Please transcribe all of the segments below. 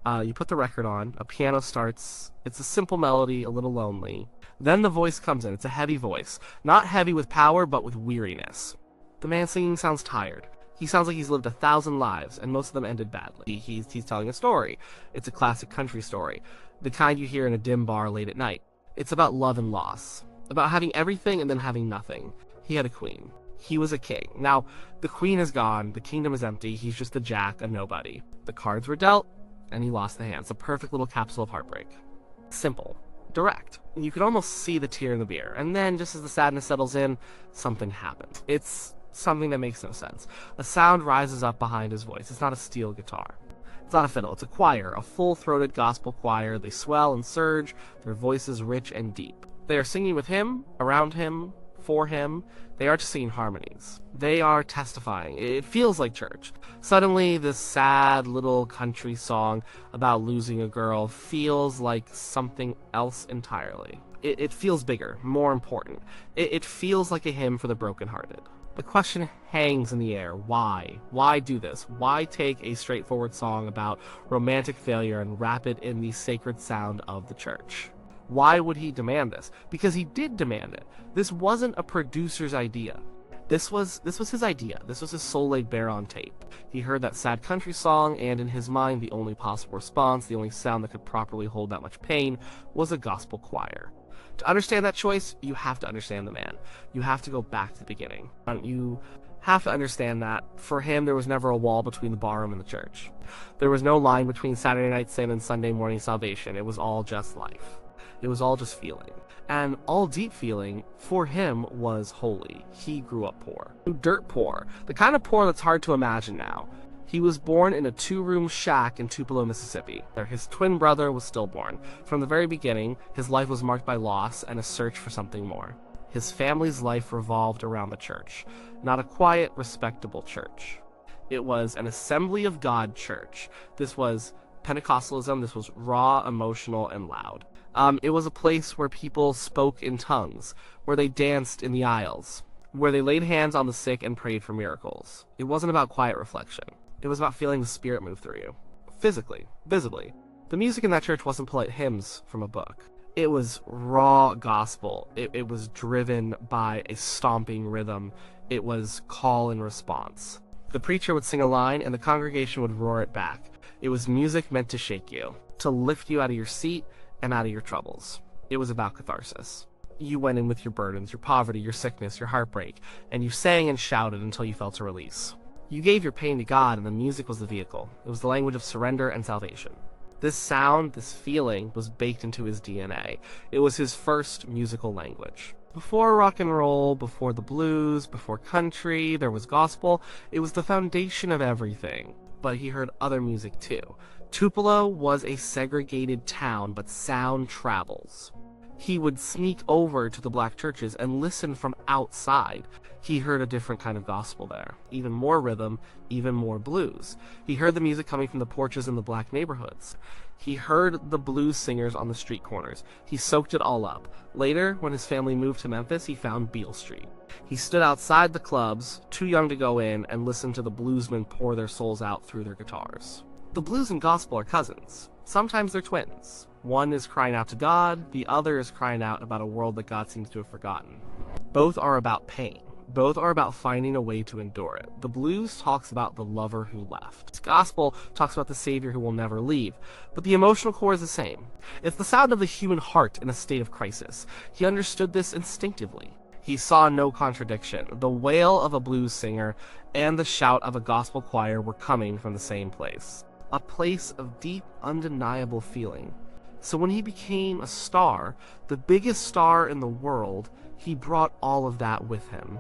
You put the record on, a piano starts, it's a simple melody, a little lonely. Then the voice comes in, it's a heavy voice. Not heavy with power, but with weariness. The man singing sounds tired. He sounds like he's lived 1,000 lives, and most of them ended badly. He's telling a story. It's a classic country story, the kind you hear in a dim bar late at night. It's about love and loss, about having everything and then having nothing. He had a queen. He was a king. Now, the queen is gone, the kingdom is empty, he's just a jack, a nobody. The cards were dealt, and he lost the hands. A perfect little capsule of heartbreak. Simple. Direct. You could almost see the tear in the beer, and then, just as the sadness settles in, something happens. It's something that makes no sense. A sound rises up behind his voice. It's not a steel guitar. It's not a fiddle. It's a choir, a full-throated gospel choir. They swell and surge, their voices rich and deep. They are singing with him, around him, for him. They are just singing harmonies. They are testifying. It feels like church. Suddenly, this sad little country song about losing a girl feels like something else entirely. It feels bigger, more important. It feels like a hymn for the brokenhearted. The question hangs in the air. Why? Why do this? Why take a straightforward song about romantic failure and wrap it in the sacred sound of the church? Why would he demand this? Because he did demand it. This wasn't a producer's idea. This was his idea. This was his soul laid bare on tape. He heard that sad country song, and in his mind, the only possible response, the only sound that could properly hold that much pain, was a gospel choir. To understand that choice, you have to understand the man. You have to go back to the beginning. You have to understand that, for him, there was never a wall between the barroom and the church. There was no line between Saturday night sin and Sunday morning salvation. It was all just life. It was all just feeling. And all deep feeling, for him, was holy. He grew up poor. Dirt poor. The kind of poor that's hard to imagine now. He was born in a 2-room shack in Tupelo, Mississippi. His twin brother was stillborn. From the very beginning, his life was marked by loss and a search for something more. His family's life revolved around the church. Not a quiet, respectable church. It was an Assembly of God church. This was Pentecostalism. This was raw, emotional, and loud. It was a place where people spoke in tongues, where they danced in the aisles, where they laid hands on the sick and prayed for miracles. It wasn't about quiet reflection. It was about feeling the Spirit move through you. Physically, visibly. The music in that church wasn't polite hymns from a book. It was raw gospel. It was driven by a stomping rhythm. It was call and response. The preacher would sing a line and the congregation would roar it back. It was music meant to shake you, to lift you out of your seat and out of your troubles. It was about catharsis. You went in with your burdens, your poverty, your sickness, your heartbreak, and you sang and shouted until you felt a release. You gave your pain to God, and the music was the vehicle. It was the language of surrender and salvation. This sound, this feeling, was baked into his DNA. It was his first musical language. Before rock and roll, before the blues, before country, there was gospel. It was the foundation of everything. But he heard other music too. Tupelo was a segregated town, but sound travels. He would sneak over to the black churches and listen from outside. He heard a different kind of gospel there. Even more rhythm, even more blues. He heard the music coming from the porches in the black neighborhoods. He heard the blues singers on the street corners. He soaked it all up. Later, when his family moved to Memphis, he found Beale Street. He stood outside the clubs, too young to go in, and listened to the bluesmen pour their souls out through their guitars. The blues and gospel are cousins. Sometimes they're twins. One is crying out to God, the other is crying out about a world that God seems to have forgotten. Both are about pain. Both are about finding a way to endure it. The blues talks about the lover who left. The gospel talks about the savior who will never leave. But the emotional core is the same. It's the sound of the human heart in a state of crisis. He understood this instinctively. He saw no contradiction. The wail of a blues singer and the shout of a gospel choir were coming from the same place. A place of deep, undeniable feeling. So when he became a star, the biggest star in the world, he brought all of that with him.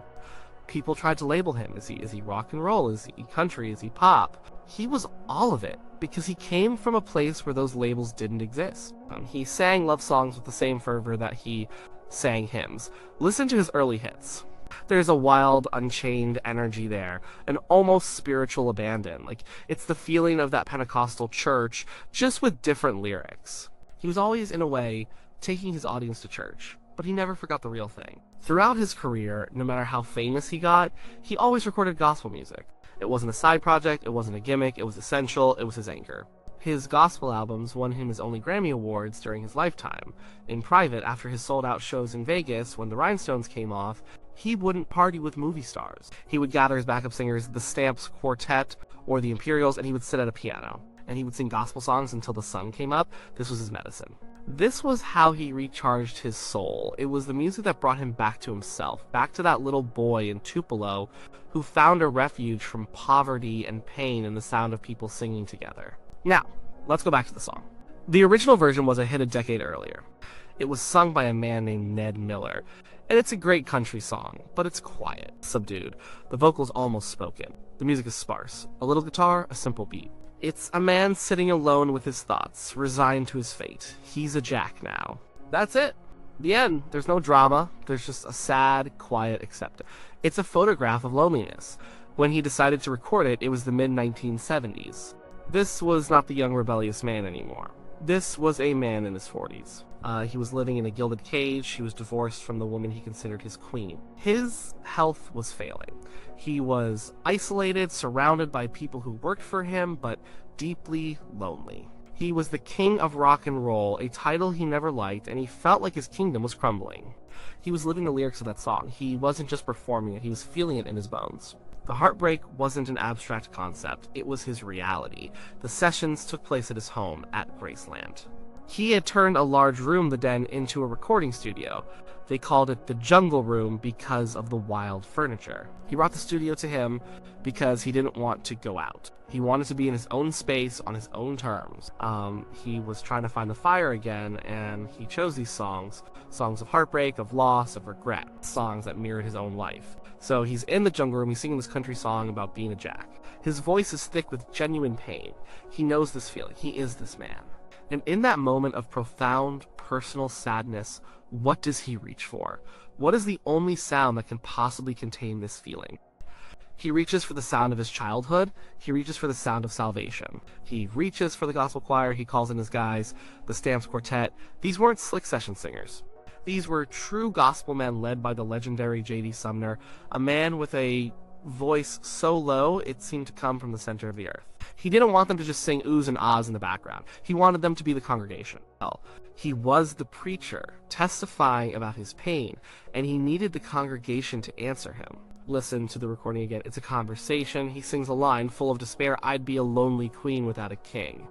People tried to label him. Is he rock and roll? Is he country? Is he pop? He was all of it, because he came from a place where those labels didn't exist. He sang love songs with the same fervor that he sang hymns. Listen to his early hits. There's a wild, unchained energy there, an almost spiritual abandon. It's the feeling of that Pentecostal church, just with different lyrics. He was always, in a way, taking his audience to church, but he never forgot the real thing. Throughout his career, no matter how famous he got, he always recorded gospel music. It wasn't a side project, it wasn't a gimmick, it was essential, it was his anchor. His gospel albums won him his only Grammy Awards during his lifetime. In private, after his sold-out shows in Vegas when the Rhinestones came off, he wouldn't party with movie stars. He would gather his backup singers, the Stamps Quartet or the Imperials, and he would sit at a piano. And he would sing gospel songs until the sun came up. This was his medicine. This was how he recharged his soul. It was the music that brought him back to himself, back to that little boy in Tupelo who found a refuge from poverty and pain in the sound of people singing together. Now, let's go back to the song. The original version was a hit a decade earlier. It was sung by a man named Ned Miller, and it's a great country song, but it's quiet, subdued. The vocals almost spoken. The music is sparse. A little guitar, a simple beat. It's a man sitting alone with his thoughts, resigned to his fate. He's a jack now. That's it. The end. There's no drama. There's just a sad, quiet acceptance. It's a photograph of loneliness. When he decided to record it, it was the mid-1970s. This was not the young rebellious man anymore. This was a man in his 40s. He was living in a gilded cage. He was divorced from the woman he considered his queen. His health was failing. He was isolated, surrounded by people who worked for him, but deeply lonely. He was the king of rock and roll, a title he never liked, and he felt like his kingdom was crumbling. He was living the lyrics of that song. He wasn't just performing it, he was feeling it in his bones. The heartbreak wasn't an abstract concept, it was his reality. The sessions took place at his home at Graceland. He had turned a large room, the den, into a recording studio. They called it the Jungle Room because of the wild furniture. He brought the studio to him because he didn't want to go out. He wanted to be in his own space on his own terms. He was trying to find the fire again, and he chose these songs. Songs of heartbreak, of loss, of regret. Songs that mirrored his own life. So he's in the jungle room, he's singing this country song about being a jack. His voice is thick with genuine pain. He knows this feeling. He is this man. And in that moment of profound personal sadness, what does he reach for? What is the only sound that can possibly contain this feeling? He reaches for the sound of his childhood. He reaches for the sound of salvation. He reaches for the gospel choir. He calls in his guys, the Stamps Quartet. These weren't slick session singers. These were true gospel men led by the legendary J.D. Sumner, a man with a voice so low it seemed to come from the center of the earth. He didn't want them to just sing oohs and ahs in the background. He wanted them to be the congregation. He was the preacher, testifying about his pain, and he needed the congregation to answer him. Listen to the recording again. It's a conversation. He sings a line full of despair, "I'd be a lonely queen without a king."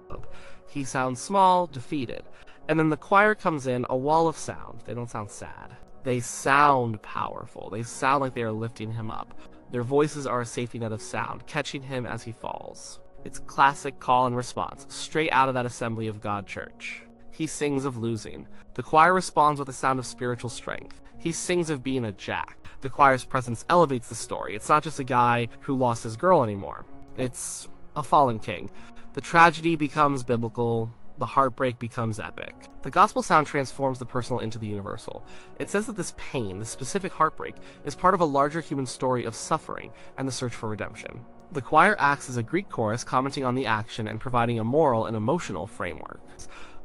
He sounds small, defeated. And then the choir comes in, a wall of sound. They don't sound sad. They sound powerful. They sound like they are lifting him up. Their voices are a safety net of sound, catching him as he falls. It's classic call and response, straight out of that Assembly of God church. He sings of losing. The choir responds with a sound of spiritual strength. He sings of being a jack. The choir's presence elevates the story. It's not just a guy who lost his girl anymore. It's a fallen king. The tragedy becomes biblical. The heartbreak becomes epic. The gospel sound transforms the personal into the universal. It says that this pain, this specific heartbreak, is part of a larger human story of suffering and the search for redemption. The choir acts as a Greek chorus, commenting on the action and providing a moral and emotional framework.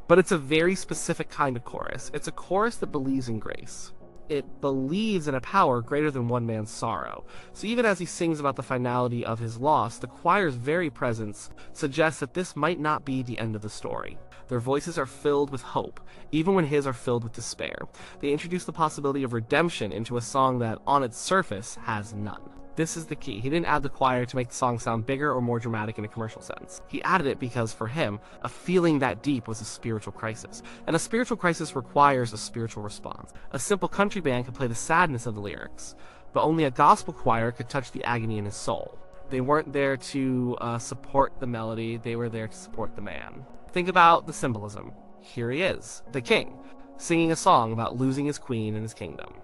But it's a very specific kind of chorus. It's a chorus that believes in grace. It believes in a power greater than one man's sorrow. So even as he sings about the finality of his loss, the choir's very presence suggests that this might not be the end of the story. Their voices are filled with hope, even when his are filled with despair. They introduce the possibility of redemption into a song that, on its surface, has none. This is the key. He didn't add the choir to make the song sound bigger or more dramatic in a commercial sense. He added it because, for him, a feeling that deep was a spiritual crisis. And a spiritual crisis requires a spiritual response. A simple country band could play the sadness of the lyrics, but only a gospel choir could touch the agony in his soul. They weren't there to support the melody, they were there to support the man. Think about the symbolism. Here he is, the king, singing a song about losing his queen and his kingdom.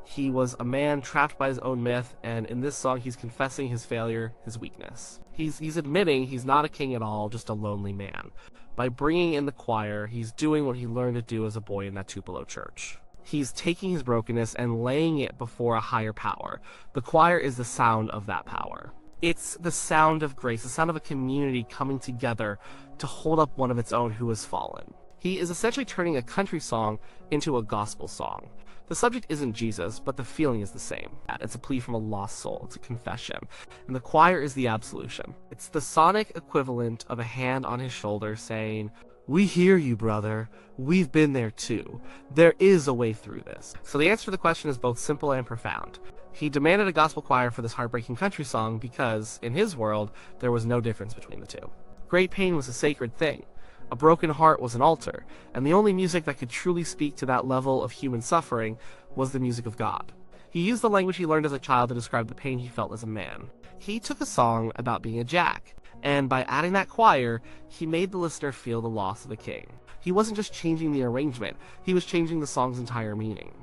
He was a man trapped by his own myth, and in this song he's confessing his failure, his weakness. He's admitting he's not a king at all, just a lonely man. By bringing in the choir, he's doing what he learned to do as a boy in that Tupelo church. He's taking his brokenness and laying it before a higher power. The choir is the sound of that power. It's the sound of grace, the sound of a community coming together to hold up one of its own who has fallen. He is essentially turning a country song into a gospel song. The subject isn't Jesus, but the feeling is the same. It's a plea from a lost soul, it's a confession, and the choir is the absolution. It's the sonic equivalent of a hand on his shoulder saying, "We hear you, brother. We've been there too. There is a way through this." So the answer to the question is both simple and profound. He demanded a gospel choir for this heartbreaking country song because, in his world, there was no difference between the two. Great pain was a sacred thing. A broken heart was an altar, and the only music that could truly speak to that level of human suffering was the music of God. He used the language he learned as a child to describe the pain he felt as a man. He took a song about being a jack, and by adding that choir, he made the listener feel the loss of a king. He wasn't just changing the arrangement, he was changing the song's entire meaning.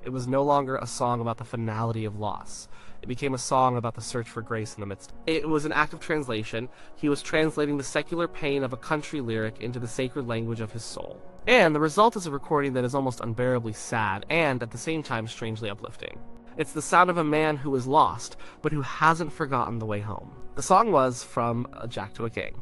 It was no longer a song about the finality of loss. It became a song about the search for grace in the midst. It was an act of translation. He was translating the secular pain of a country lyric into the sacred language of his soul. And the result is a recording that is almost unbearably sad and, at the same time, strangely uplifting. It's the sound of a man who is lost, but who hasn't forgotten the way home. The song was From a Jack to a King.